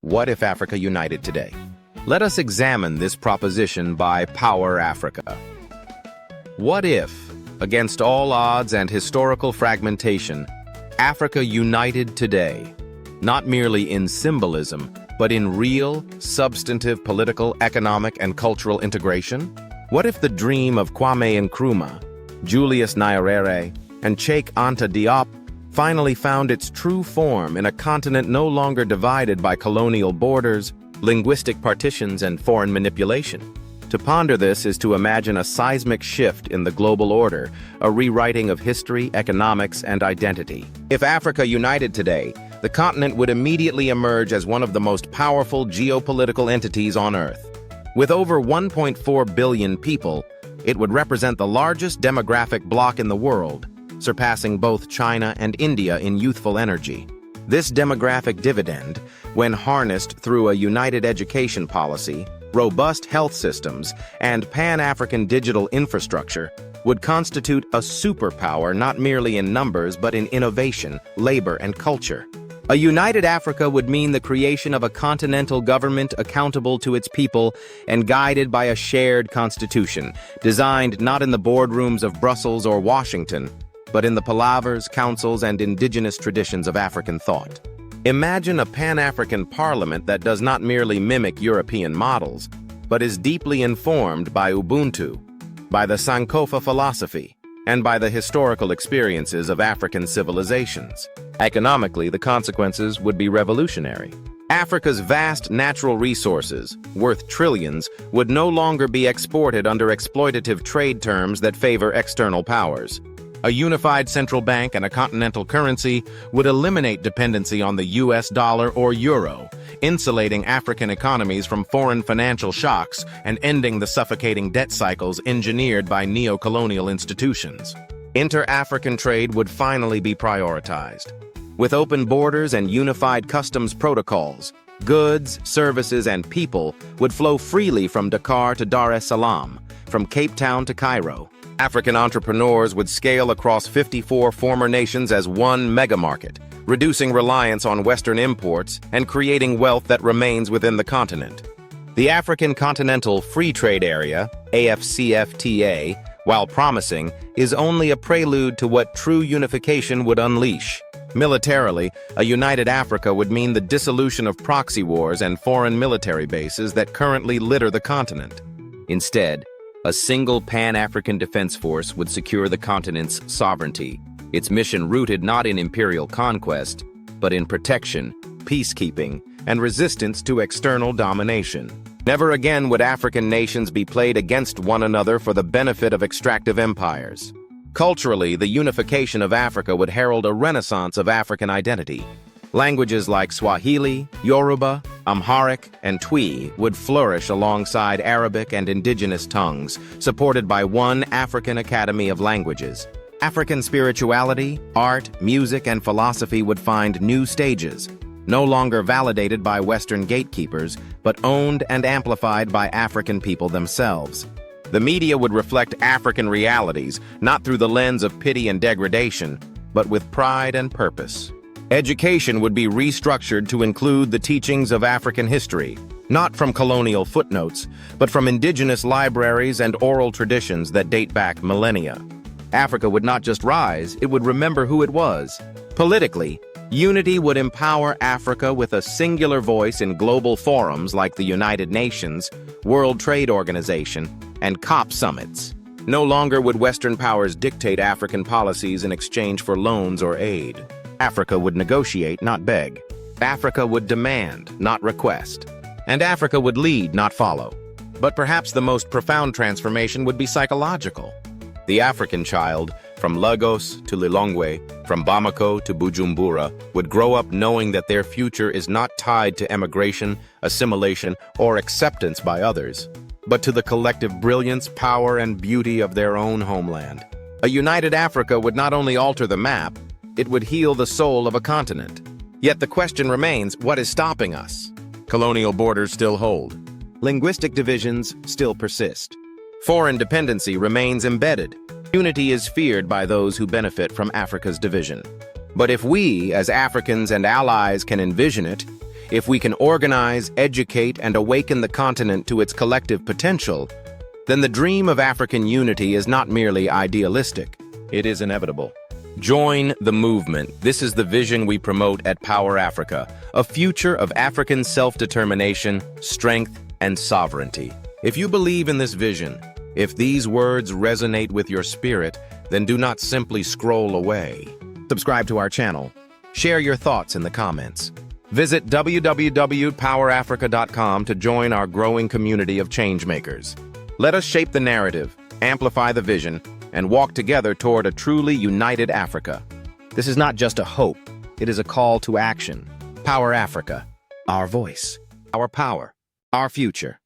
What if Africa united today? Let us examine this proposition by Power Africa. What if, against all odds and historical fragmentation, Africa united today, not merely in symbolism, but in real, substantive political, economic, and cultural integration? What if the dream of Kwame Nkrumah, Julius Nyerere, and Cheikh Anta Diop finally found its true form in a continent no longer divided by colonial borders, linguistic partitions, and foreign manipulation? To ponder this is to imagine a seismic shift in the global order, a rewriting of history, economics, and identity. If Africa united today, the continent would immediately emerge as one of the most powerful geopolitical entities on Earth. With over 1.4 billion people, it would represent the largest demographic bloc in the world, surpassing both China and India in youthful energy. This demographic dividend, when harnessed through a united education policy, robust health systems, and Pan-African digital infrastructure, would constitute a superpower not merely in numbers but in innovation, labor, and culture. A united Africa would mean the creation of a continental government accountable to its people and guided by a shared constitution, designed not in the boardrooms of Brussels or Washington, but in the palavers, councils, and indigenous traditions of African thought. Imagine a Pan-African parliament that does not merely mimic European models, but is deeply informed by Ubuntu, by the Sankofa philosophy, and by the historical experiences of African civilizations. Economically, the consequences would be revolutionary. Africa's vast natural resources, worth trillions, would no longer be exported under exploitative trade terms that favor external powers. A unified central bank and a continental currency would eliminate dependency on the US dollar or euro, insulating African economies from foreign financial shocks and ending the suffocating debt cycles engineered by neo-colonial institutions. Inter-African trade would finally be prioritized. With open borders and unified customs protocols, goods, services, and people would flow freely from Dakar to Dar es Salaam, from Cape Town to Cairo. African entrepreneurs would scale across 54 former nations as one megamarket, reducing reliance on Western imports and creating wealth that remains within the continent. The African Continental Free Trade Area, AFCFTA, while promising, is only a prelude to what true unification would unleash. Militarily, a united Africa would mean the dissolution of proxy wars and foreign military bases that currently litter the continent. Instead, a single Pan-African defense force would secure the continent's sovereignty, its mission rooted not in imperial conquest, but in protection, peacekeeping, and resistance to external domination. Never again would African nations be played against one another for the benefit of extractive empires. Culturally, the unification of Africa would herald a renaissance of African identity. Languages like Swahili, Yoruba, Amharic, and Twi would flourish alongside Arabic and indigenous tongues, supported by one African Academy of Languages. African spirituality, art, music, and philosophy would find new stages, no longer validated by Western gatekeepers, but owned and amplified by African people themselves. The media would reflect African realities, not through the lens of pity and degradation, but with pride and purpose. Education would be restructured to include the teachings of African history, not from colonial footnotes, but from indigenous libraries and oral traditions that date back millennia. Africa would not just rise, it would remember who it was. Politically, unity would empower Africa with a singular voice in global forums like the United Nations, World Trade Organization, and COP summits. No longer would Western powers dictate African policies in exchange for loans or aid. Africa would negotiate, not beg. Africa would demand, not request. And Africa would lead, not follow. But perhaps the most profound transformation would be psychological. The African child, from Lagos to Lilongwe, from Bamako to Bujumbura, would grow up knowing that their future is not tied to emigration, assimilation, or acceptance by others, but to the collective brilliance, power, and beauty of their own homeland. A united Africa would not only alter the map, it would heal the soul of a continent. Yet the question remains, what is stopping us? Colonial borders still hold. Linguistic divisions still persist. Foreign dependency remains embedded. Unity is feared by those who benefit from Africa's division. But if we, as Africans and allies, can envision it, If we can organize, educate, and awaken the continent to its collective potential, then the dream of African unity is not merely idealistic. It is inevitable. Join the movement. This is the vision we promote at Power Africa, a future of African self-determination, strength, and sovereignty. If you believe in this vision, if these words resonate with your spirit, then do not simply scroll away. Subscribe to our channel. Share your thoughts in the comments. Visit www.powerafrica.com to join our growing community of changemakers. Let us shape the narrative, amplify the vision, and walk together toward a truly united Africa. This is not just a hope, it is a call to action. Power Africa, our voice, our power, our future.